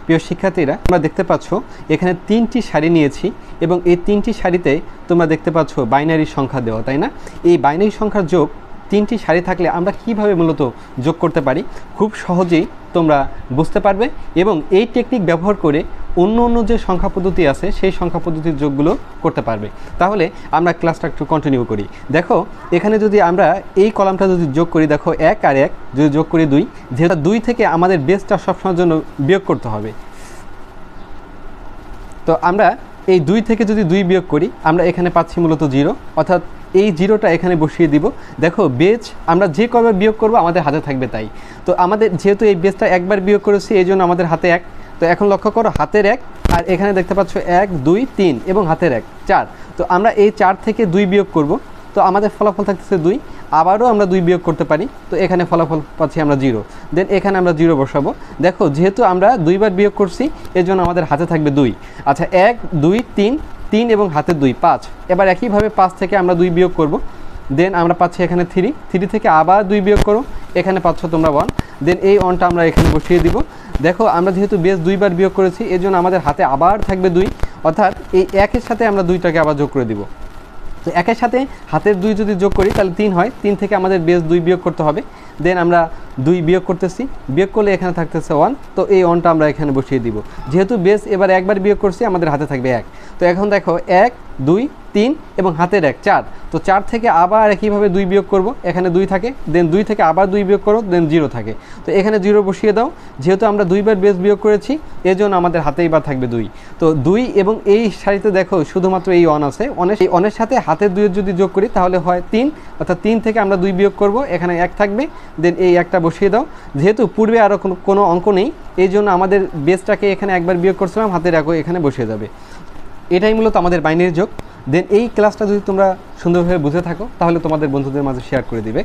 প্রিয় শিক্ষার্থীরা, তোমরা দেখতে পাচ্ছ এখানে 3টি সারি নিয়েছি এবং এই 3টি সারিতে তোমরা দেখতে পাচ্ছ বাইনারি সংখ্যা দেওয়া, তাই না? এই বাইনারি সংখ্যার যোগ 3টি সারি থাকলে আমরা কিভাবে মূলত যোগ করতে পারি খুব সহজেই তোমরা বুঝতে পারবে এবং এই টেকনিক ব্যবহার করে অন্য যে সংখ্যা পদ্ধতি আছে সেই সংখ্যা পদ্ধতির যোগগুলো করতে পারবে। তাহলে আমরা ক্লাসটা একটু কন্টিনিউ করি। দেখো এখানে যদি আমরা এই কলামটা যদি যোগ করি, দেখো 1 আর 1 যদি যোগ করি 2, যেটা 2 থেকে আমাদের বেসটা সবসময়ের জন্য বিয়োগ করতে হবে। তো আমরা এই 2 থেকে যদি 2 বিয়োগ করি আমরা এখানে পাচ্ছি মূলত 0, অর্থাৎ এই 0টা এখানে বসিয়ে দিব। দেখো বেজ আমরা যে কয়বার বিয়োগ করব আমাদের হাতে থাকবে তাই। তো আমাদের যেহেতু এই বেজটা একবার বিয়োগ করেছি এই জন্য আমাদের হাতে 1। তো এখন লক্ষ্য করো হাতের 1 আর এখানে দেখতে পাচ্ছ 1 2 3 এবং হাতের 1 4। তো আমরা এই 4 থেকে 2 বিয়োগ করব, তো আমাদের ফলাফল থাকতেছে 2। আবারও আমরা 2 বিয়োগ করতে পারি, তো এখানে ফলাফল পাচ্ছি আমরা 0। দেন এখানে আমরা 0 বসাবো। দেখো যেহেতু আমরা 2বার বিয়োগ করছি এর জন্য আমাদের হাতে থাকবে 2। আচ্ছা 1 2 3 এবং হাতে 2 5। এবার একইভাবে 5 থেকে আমরা 2 বিয়োগ করব, দেন আমরা পাচ্ছি এখানে 3 থেকে আবার 2 বিয়োগ করো, এখানে পাচ্ছ তোমরা 1। দেন এই 1টা আমরা এখানে বসিয়ে দিব। দেখো আমরা যেহেতু বেস 2বার বিয়োগ করেছি এর জন্য আমাদের হাতে আবার থাকবে 2, অর্থাৎ এই 1-এর সাথে আমরা 2টাকে আবার যোগ করে দিব। তো 1-এর সাথে হাতের 2 যদি যোগ করি তাহলে 3 হয়, 3 থেকে আমাদের বেস 2 বিয়োগ করতে হবে। দেন আমরা 2 বিয়োগ করতেছি, বিয়োগ করলে এখানে থাকতেছে 1, তো এই 1টা আমরা এখানে বসিয়ে দিব। যেহেতু বেস এবার একবার বিয়োগ করছি আমাদের হাতে থাকবে 1। তো এখন দেখো 1 2 3 এবং হাতের 1 4। তো 4 থেকে আবার একইভাবে 2 বিয়োগ করব, এখানে 2 থাকে। দেন 2 থেকে আবার 2 বিয়োগ করো, দেন 0 থাকে। তো এখানে 0 বসিয়ে দাও। যেহেতু আমরা 2বার বেস বিয়োগ করেছি এর জন্য আমাদের হাতে এবার থাকবে 2। তো 2 এবং এই সারিতে দেখো শুধুমাত্র এই 1 আছে। এই 1-এর সাথে হাতের 2-এর যদি যোগ করি তাহলে হয় 3, অর্থাৎ 3 থেকে আমরা 2 বিয়োগ করব, এখানে 1 থাকবে। দেন এই 1টা বসিয়ে দাও। যেহেতু পূর্বে আরও কোনো অঙ্ক নেই এই জন্য আমাদের বেসটাকে এখানে একবার বিয়োগ করছিলাম, হাতের 1 এখানে বসিয়ে যাবে। এটাই মূলত আমাদের বাইনারি যোগ। দেন এই ক্লাসটা যদি তোমরা সুন্দরভাবে বুঝে থাকো তাহলে তোমাদের বন্ধুদের মাঝে শেয়ার করে দিবে।